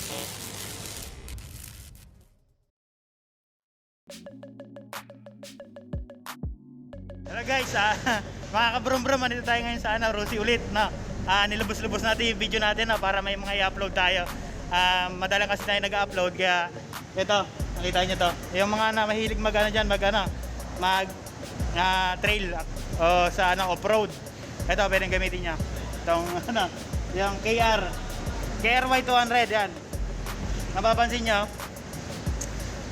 Hello guys, mga kabrum-brum, dito tayo ngayon sa Rosie ulit na nilubos-lubos natin yung video natin para may mga i-upload tayo. Madalang kasi tayo nag-upload kaya ito, nakita nyo to. Yung mga mahilig mag trail o sa off-road. Ito pwedeng gamitin niya. Itong yung KRY 200 yan. Napapansin nyo,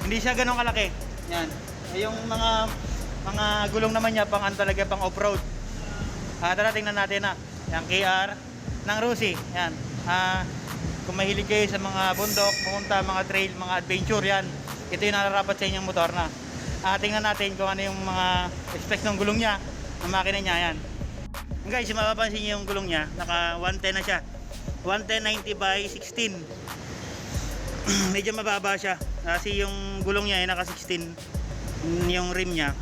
hindi siya ganun kalaki. Yan. Yung mga gulong naman niya pang talaga pang off-road. Tara tingnan natin yung KR ng Rosie. Yan. Kung mahilig kayo sa mga bundok, pumunta, mga trail, mga adventure, yan. Ito yung nararapat sa inyong motor na. Tingnan natin kung ano yung mga specs ng gulong niya, ng makina niya. Yan. Guys, mapapansin niyo yung gulong niya, naka 110 na siya. 110/90 by 16. Medyo mababa siya kasi yung gulong niya ay naka 16 yung rim niya.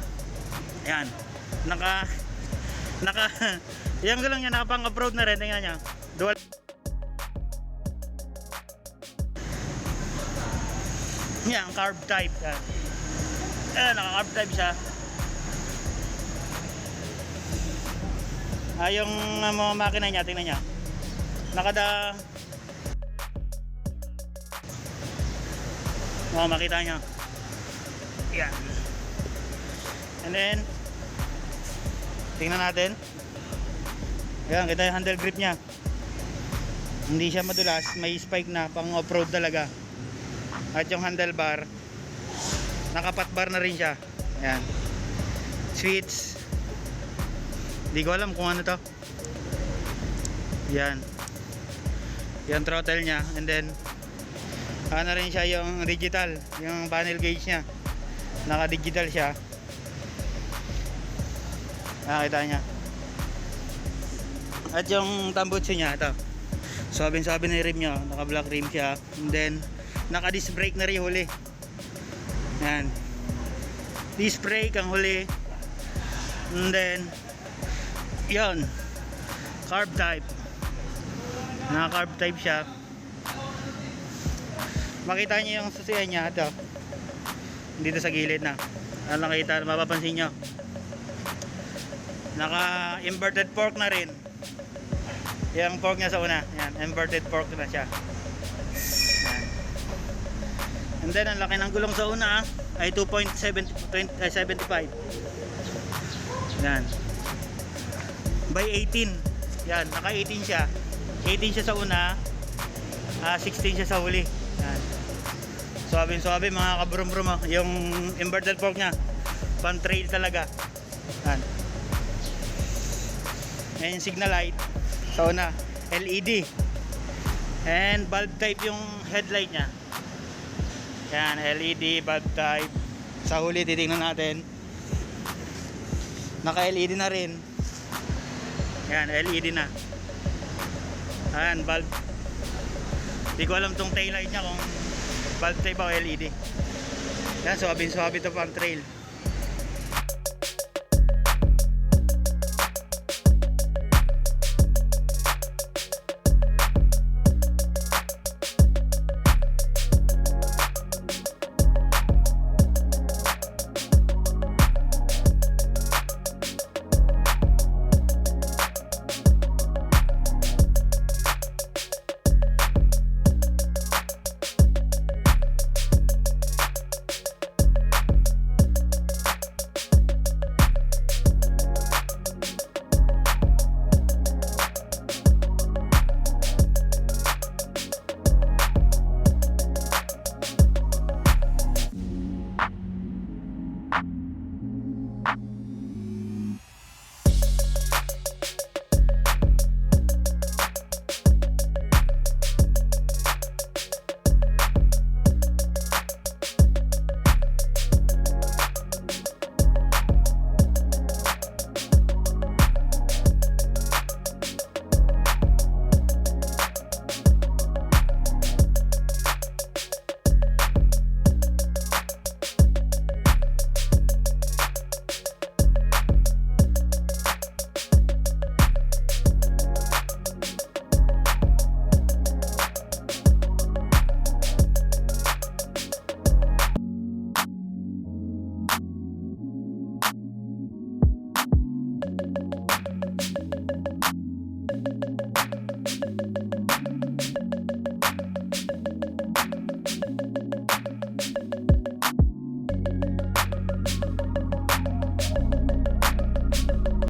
Yan. Yung gulong niya naka pang off-road na rin. Tingnan niya. Dual. Yan, carb type. Yan. Naka carb type siya. Yung mga makina niya, tingnan niya. Makita niyo. Yan. And then tingnan natin. Ayan, kita yung handle grip niya. Hindi siya madulas, may spike na, pang off-road talaga. At yung handlebar, naka-pat-bar na rin siya. Ayan. Switch. Hindi ko alam kung ano to. Yan. Yung throttle niya. And then na rin siya yung digital, yung panel gauge niya. Naka-digital siya. Nakita niya. At yung tambutso niya, ito. Sabi na yung rim niya, naka-black rim siya. And then naka-disc brake na rin huli. Yan. Disc brake ang huli. And then yun, carb type. Naka-carb type siya. Makita niyo yung susian niya, ito. Dito sa gilid na. Nakita, mapapansin niyo. Naka inverted fork na rin. Yung fork niya sa una, yan, inverted fork na siya. Yan. And then ang laki ng gulong sa una ay 2.75. Yan. By 18. Yan, naka 18 siya. 18 siya sa una, 16 siya sa huli. Yan. Suabe mga kabrum-brum. Yung inverted fork niya, pang trail talaga. Yan. And signal light sa una, LED. And bulb type yung headlight niya. Yan, LED bulb type. Sa huli titingnan natin. Naka LED na rin. Yan, LED na. Ayan, bulb. Hindi ko alam tong tail light niya kung bulb type o LED. Yan, suabe to pang trail.